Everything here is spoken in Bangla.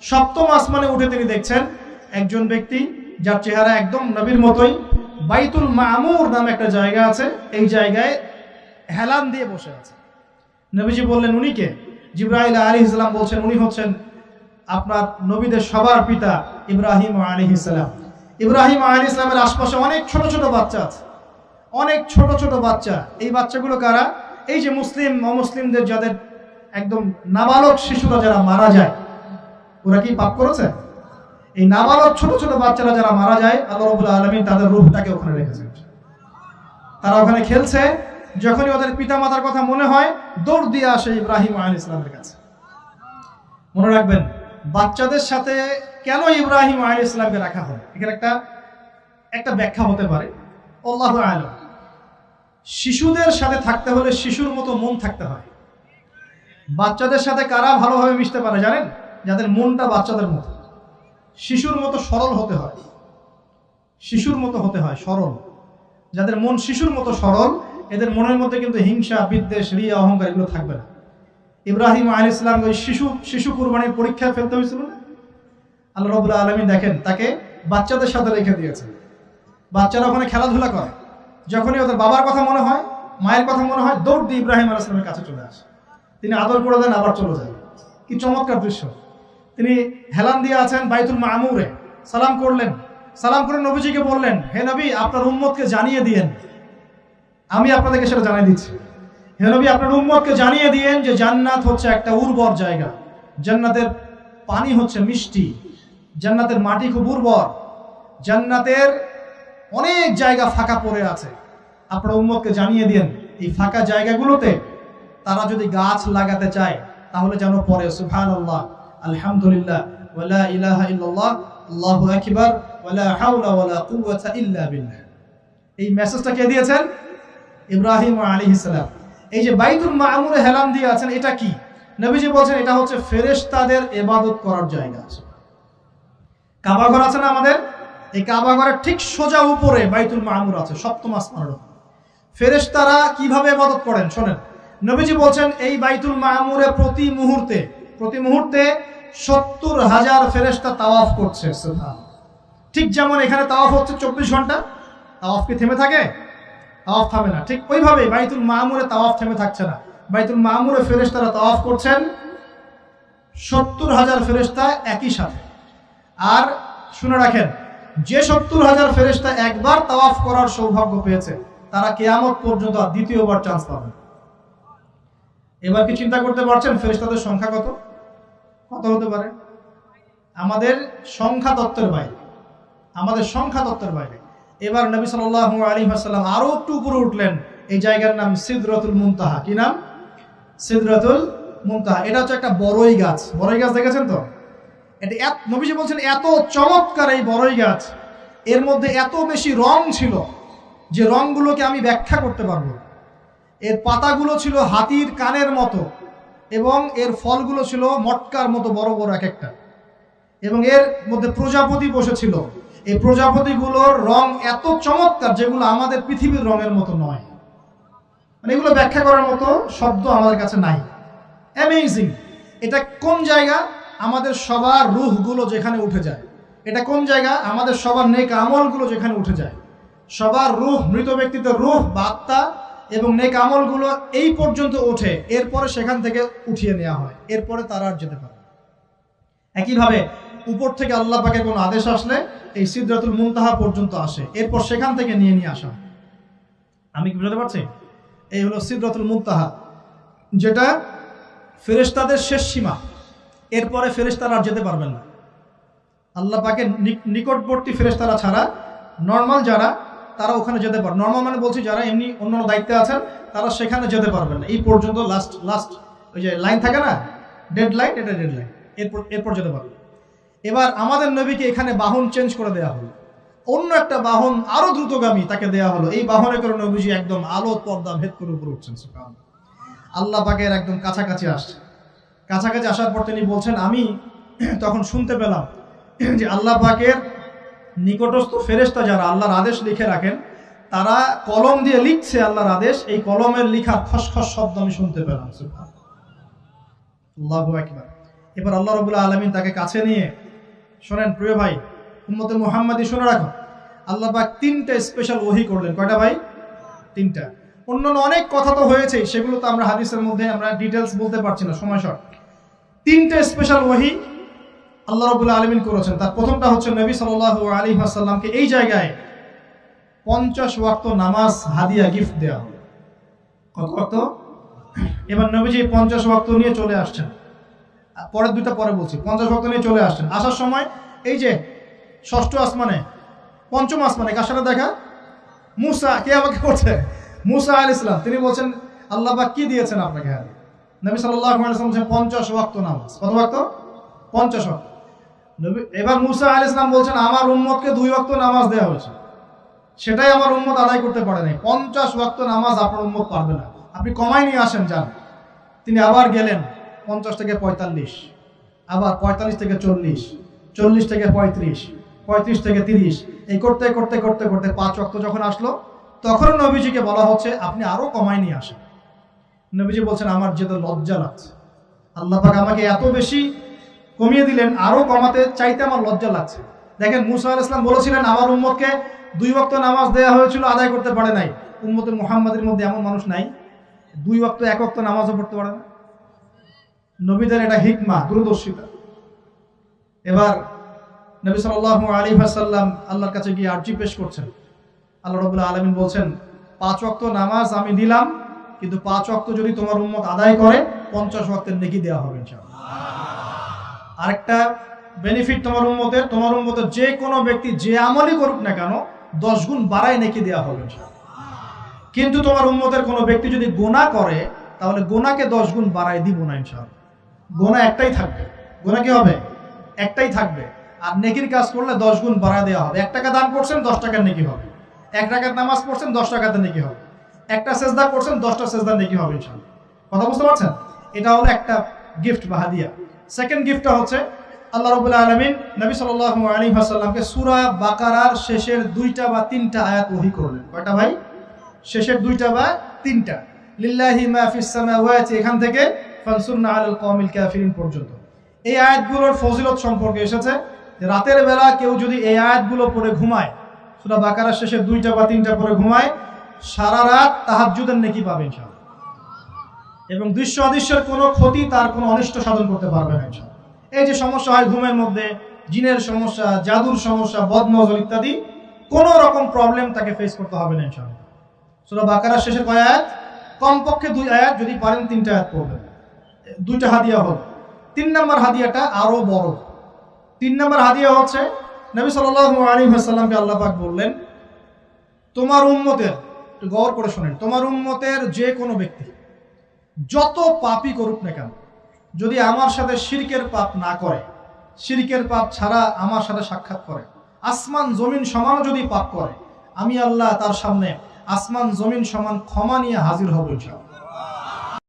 সপ্তম আসমানে উঠে তিনি দেখছেন একজন ব্যক্তি যার চেহারা একদম নবীর মতোই, বাইতুল মামুর নামে একটা জায়গা আছে, এই জায়গায় হেলান দিয়ে বসে আছে। নবীজি বললেন, উনি কে? জিবরাইল আলাইহিস সালাম বলছেন, উনি হচ্ছেন আপনার নবীদের সবার পিতা ইব্রাহিম আলাইহিস সালাম। ইব্রাহিম আলাইহিস সালামের আশপাশে অনেক ছোট ছোট বাচ্চা আছে, অনেক ছোট ছোট বাচ্চা। এই বাচ্চাগুলো কারা? এই যে মুসলিম অমুসলিমদের যাদের একদম নাবালক শিশুরা যারা মারা যায়, ওরা কি পাপ করেছে? এই নাবালক ছোট ছোট বাচ্চারা যারা মারা যায়, আল্লাহ রাব্বুল আলামিন তাদের রূহটাকে ওখানে রেখেছেন। তারা ওখানে খেলছে, যখনই ওদের পিতা মাতার কথা মনে হয় দৌড় দিয়ে আসে ইব্রাহিম আলাইহিস সালামের কাছে। মনে রাখবেন, বাচ্চাদের সাথে কেন ইব্রাহিম আলাইহিস সালামকে রাখা হয়, এখানে একটা ব্যাখ্যা হতে পারে, আল্লাহু আ'লাম। শিশুদের সাথে থাকতে হলে শিশুর মতো মন থাকতে হয়। বাচ্চাদের সাথে কারা ভালোভাবে মিশতে পারে জানেন? যাদের মনটা বাচ্চাদের মতো, শিশুর মতো সরল হতে হয়, শিশুর মতো হতে হয়, সরল। যাদের মন শিশুর মতো সরল, এদের মনের মধ্যে কিন্তু হিংসা, বিদ্বেষ, রিয়া, অহংকার এগুলো থাকবে না। ইব্রাহিম আলাইহিস সালাম ওই শিশু কুরবানির পরীক্ষায় ফেলতে হয়েছিল না? আল্লাহ রাব্বুল আলামিন দেখেন তাকে বাচ্চাদের সাথে রেখে দিয়েছেন। বাচ্চারা ওখানে খেলাধুলা করে, যখনই ওদের বাবার কথা মনে হয়, মায়ের কথা মনে হয়, দৌড় দিয়ে ইব্রাহিম আলাইহিস সালামের কাছে চলে আসে। তিনি আদর করে দেন, আবার চলে যায়। কি চমৎকার দৃশ্য! তিনি হেলান দিয়ে আছেন বাইতুল মামুরে, সালাম করলেন, সালাম করে নবীজিকে বললেন, হে নবী, আপনার উম্মতকে জানিয়ে দিয়েন, আমি আপনাদেরকে সেটা জানিয়ে দিচ্ছি। হে নবী, আপনার উম্মতকে জানিয়ে দিয়েন যে জান্নাত হচ্ছে একটা উর্বর জায়গা, জান্নাতের পানি হচ্ছে মিষ্টি, জান্নাতের মাটি খুব উর্বর, জান্নাতের অনেক জায়গা ফাঁকা পড়ে আছে। আপনার উম্মতকে জানিয়ে দিয়েন এই ফাঁকা জায়গাগুলোতে তারা যদি গাছ লাগাতে চায় তাহলে যেন পড়ে সুবহানাল্লাহ, আলহামদুলিল্লাহ, ওয়ালা ইলাহা ইল্লাল্লাহ, আল্লাহু আকবার, ওয়ালা হাওলা ওয়ালা কুওয়াতা ইল্লা বিল্লাহ। এই মেসেজটা কে দিয়েছেন? ইব্রাহিম আলাইহিস সালাম। এই যে বাইতুল মামুরে হেলান দিয়ে আছেন, এটা কি? নবীজি বলছেন এটা হচ্ছে ফেরেশতাদের ইবাদত করার জায়গা। কাবা ঘর আছে না আমাদের, এই কাবা ঘরের ঠিক সোজা উপরে বাইতুল মামুর আছে, সপ্তম আসমানের উপরে। ফেরেশতারা কিভাবে ইবাদত করেন শোনেন। নবীজি বলছেন এই বাইতুল মামুরে প্রতি মুহূর্তে 70,000 ফেরেশতা তাওয়াফ করছে। সুবহানাল্লাহ। ঠিক যেমন এখানে তাওয়াফ হচ্ছে 24 ঘন্টা, তাওয়াফ কি থেমে থাকে? তাওয়াফ থামে না। ঠিক ওইভাবে বাইতুল মামুরে তাওয়াফ থেমে থাকছে না। বাইতুল মামুরে ফেরেশতারা তাওয়াফ করছেন 70,000 ফেরেশতা একই সাথে। আর শুনে রাখেন, যে 70,000 ফেরেশতা একবার তাওয়াফ করার সৌভাগ্য পেয়েছে তারা কিয়ামত পর্যন্ত আর দ্বিতীয়বার চান্স পাবে। এবার কি চিন্তা করতে পারছেন ফেরেশতাদের সংখ্যা কত হতে পারে? আমাদের সংখ্যা তত্ত্বের বাইরে। এবার নবী সাল্লাল্লাহু আলাইহি ওয়াসাল্লাম আরো একটু উপরে উঠলেন। এই জায়গার নাম সিদরাতুল মুনতাহা। কি নাম? সিদরাতুল মুনতাহা। এটা হচ্ছে একটা বড়ই গাছ দেখেছেন তো? এটা নবীজি বলছেন এত চমৎকার এই বড়ই গাছ, এর মধ্যে এত বেশি রং ছিল যে রংগুলোকে আমি ব্যাখ্যা করতে পারবো। এর পাতাগুলো ছিল হাতির কানের মতো এবং এর ফলগুলো ছিল মটকার মতো বড় বড় এক একটা, এবং এর মধ্যে প্রজাপতি বসেছিল। এই প্রজাপতিগুলোর রং এত চমৎকার যেগুলো আমাদের পৃথিবীর রঙের মতো নয়। মানে এগুলো ব্যাখ্যা করার মতো শব্দ আমাদের কাছে নাই। অ্যামেজিং! এটা কোন জায়গা? আমাদের সবার রূহগুলো যেখানে উঠে যায়। এটা কোন জায়গা? আমাদের সবার নেক আমলগুলো যেখানে উঠে যায়। সবার রূহ, মৃত ব্যক্তিদের রূহ বা আত্মা এবং নেক আমলগুলো এই পর্যন্ত ওঠে, এরপরে সেখান থেকে উঠিয়ে নেওয়া হয়, এরপরে তারা আর যেতে পারে। একইভাবে উপর থেকে আল্লাহ পাকের কোনো আদেশ আসলে এই সিদরাতুল মুনতাহা পর্যন্ত আসে, এরপর সেখান থেকে নিয়ে আসা হয়। আমি কি বুঝতে পারছি? এই হলো সিদরাতুল মুনতাহা, যেটা ফেরেশতাদের শেষ সীমা। এরপরে ফেরেশতারা আর যেতে পারবেন না। আল্লাহ পাকের নিকটবর্তী ফেরেশতারা ছাড়া নর্মাল যারা, তারা ওখানে যেতে পারবে। নর্মাল মানে বলছি যারা এমনি অন্যান্য দায়িত্বে আছেন তারা সেখানে যেতে পারবেন না। এই পর্যন্ত লাস্ট ওই যে লাইন থাকে না, ডেড লাইন, এটা ডেড লাইন, এরপর যেতে পারবে। এবার আমাদের নবীকে এখানে বাহন চেঞ্জ করে দেওয়া হলো, অন্য একটা বাহন আরো দ্রুতগামী তাকে দেওয়া হলো। এই বাহনে করে নবীজি একদম আলো পর্দা ভেদ করে উপরে উঠছেন। সুবহানাল্লাহ। আল্লাহ পাকের একদম কাছাকাছি আসছে। কাছাকাছি আসার পর তিনি বলছেন, আমি তখন শুনতে পেলাম যে আল্লাহ পাকের নিকটস্থ ফেরেশতা যারা আল্লাহর আদেশ লিখে রাখেন, তারা কলম দিয়ে লিখছে আল্লাহর আদেশ। এই কলমের লিখার খসখস শব্দ আমি শুনতে পেলাম। সুবহানাল্লাহ, আল্লাহু আকবার। এবার আল্লাহ রাব্বুল আলামিন তাকে কাছে নিয়ে, শোনেন প্রিয় ভাই উম্মতে মুহাম্মাদি, শুনে রাখো, আল্লাহ পাক 3টা স্পেশাল ওহী করলেন। কয়টা ভাই? 3টা। অন্যান্য অনেক কথা তো হয়েছে, সেগুলো তো আমরা হাদিসের মধ্যে আমরা ডিটেলস বলতে পারছি না, সময় শর্ট। 3টে স্পেশাল ওহী আল্লাহ রাব্বুল আলামিন করেছেন। তার প্রথমটা হচ্ছে নবী সাল্লাল্লাহু আলাইহি ওয়াসাল্লামকে এই জায়গায় 50 ওয়াক্ত নামাজ হাদিয়া গিফট দেওয়া হবে। কত ওয়াক্ত? এবার নবীজি 50 ওয়াক্ত নিয়ে চলে আসছেন। পরের দুইটা পরে বলছি। 50 ওয়াক্ত নিয়ে চলে আসছেন। আসার সময় এই যে ষষ্ঠ আসমানে, পঞ্চম আসমানে কার সাথে দেখা? মুসা। কে আমাকে বলছে? মুসা আলাইহিস সালাম। তিনি বলছেন আল্লাহ পাক কি দিয়েছেন আপনাকে? হ্যাঁ, নবী সাল্লাল্লাহু আলাইহি ওয়াসাল্লাম বলছেন 50 ওয়াক্ত নামাজ। কত ওয়াক্ত? 50 ওয়াক্ত। নবী এবার মুসা আলাইহিস সালাম বলছেন আমার উম্মতকে 2 ওয়াক্ত নামাজ দেওয়া হয়েছে, সেটাই আমার উম্মত আদায় করতে পারে নাই। 50 ওয়াক্ত নামাজ আপনার উম্মত পারবে না, আপনি কমাই নিয়ে আসেন যান। তিনি আবার গেলেন 50 থেকে 45, আবার 45 থেকে 40, 40 থেকে 35, 35 থেকে 30, এই করতে করতে করতে করতে 5 ওয়াক্ত যখন আসলো, তখন নবীজিকে বলা হচ্ছে আপনি আরো কমাই নিয়ে আসেন। নবীজি বলছেন আমার যেতে লজ্জা লাগছে, আল্লাহ পাক আমাকে এত বেশি কমিয়ে দিলেন, আরো কমাতে চাইতে আমার লজ্জা লাগছে। দেখেন মুসা আলাইহিস সালাম বলেছিলেন আমার উম্মতকে 2 ওয়াক্ত নামাজ দেওয়া হয়েছিল, আদায় করতে পারে নাই। উম্মতে মুহাম্মাদের মধ্যে এমন মানুষ নাই 2 ওয়াক্ত 1 ওয়াক্ত নামাজও পড়তে পারে না। নবীদের এটা হিকমা, দূরদর্শিতা। এবার নবী সাল্লাল্লাহু আলাইহি ওয়াসাল্লাম আল্লাহর কাছে গিয়ে আরজি পেশ করছেন। আল্লাহ রাব্বুল আলামিন বলছেন 5 ওয়াক্ত নামাজ আমি দিলাম, কিন্তু 5 ওয়াক্ত যদি তোমার উম্মত আদায় করে 50 ওয়াক্তের নেকি দেওয়া হবে ইনশাআল্লাহ। আরেকটা বেনিফিট তোমার উম্মতের যে কোনো ব্যক্তি যে আমলই করুক না কেন 10 গুণ বাড়ায় নেকি দেওয়া হবে ইনশাআল্লাহ। কিন্তু তোমার উম্মতের কোনো ব্যক্তি যদি গুনাহ করে তাহলে গুনাহকে 10 গুণ বাড়ায় দিব না ইনশাআল্লাহ। গুনাহ একটাই থাকবে, গুনাহ কি হবে? একটাই থাকবে। আর নেকির কাজ করলে 10 গুণ বাড়ায় দেওয়া হবে। 1 টাকা দান করছেন 10 টাকার নেকি হবে, 1 রাকাত নামাজ পড়ছেন 10 রাকাতের নেকি হবে, একটা সেজদা করছেন 10টা সেজদার নেকি হবে ইনশাআল্লাহ। কথা বুঝতে পারছেন? এটা হলো একটা গিফট বা হাদিয়া। সেকেন্ড গিফটটা হচ্ছে আল্লাহ রাব্বুল আলামিন নবী সাল্লাল্লাহু আলাইহি ওয়াসাল্লামকে সূরা বাকারার শেষের 2টা বা 3টা আয়াত ওহী করলেন। কয়টা ভাই? শেষের 2টা বা 3টা। লিল্লাহি মা ফিস সামাওয়াতি, এখান থেকে ফানসুরনা আলাল কওমিল কাফিরিন পর্যন্ত। এই আয়াতগুলোর ফজিলত সম্পর্কে এসেছে যে রাতের বেলা কেউ যদি এই আয়াতগুলো পড়ে ঘুমায়, সূরা বাকারার শেষের 2টা বা 3টা পড়ে ঘুমায়, সারা রাত তাহাজ্জুদের নেকি পাবে ইনশাআল্লাহ। এবং দৃশ্য অদৃশ্যের কোনো ক্ষতি, তার কোনো অনিষ্ট সাধন করতে পারবে না ইনশাআল্লাহ। এই যে সমস্যা হয় ঘুমের মধ্যে, জিনের সমস্যা, জাদুর সমস্যা, বদনজর ইত্যাদি, কোনো রকম প্রবলেম তাকে ফেস করতে হবে না ইনশাআল্লাহ। সূরা বাকারার শেষের কয় আয়াত? কমপক্ষে 2 আয়াত, যদি পারেন 3টা আয়াত পড়বেন। 2টা হাদিয়া হল। 3 নম্বর হাদিয়াটা আরো বড়। 3 নম্বর হাদিয়া হচ্ছে নবী সাল্লাল্লাহু আলাইহি ওয়াসাল্লামকে আল্লাহ পাক বললেন তোমার উম্মতের, একটু গৌর করে শুনেন, তোমার উম্মতের যে কোনো ব্যক্তি যত পাপই করুক না কেন, যদি আমার সাথে শিরকের পাপ না করে, শিরকের পাপ ছাড়া আমার সাথে সাক্ষাৎ করে, আসমান জমিন সমান যদি পাপ করে, আমি আল্লাহ তার সামনে আসমান জমিন সমান ক্ষমা নিয়ে হাজির হব ইনশাআল্লাহ।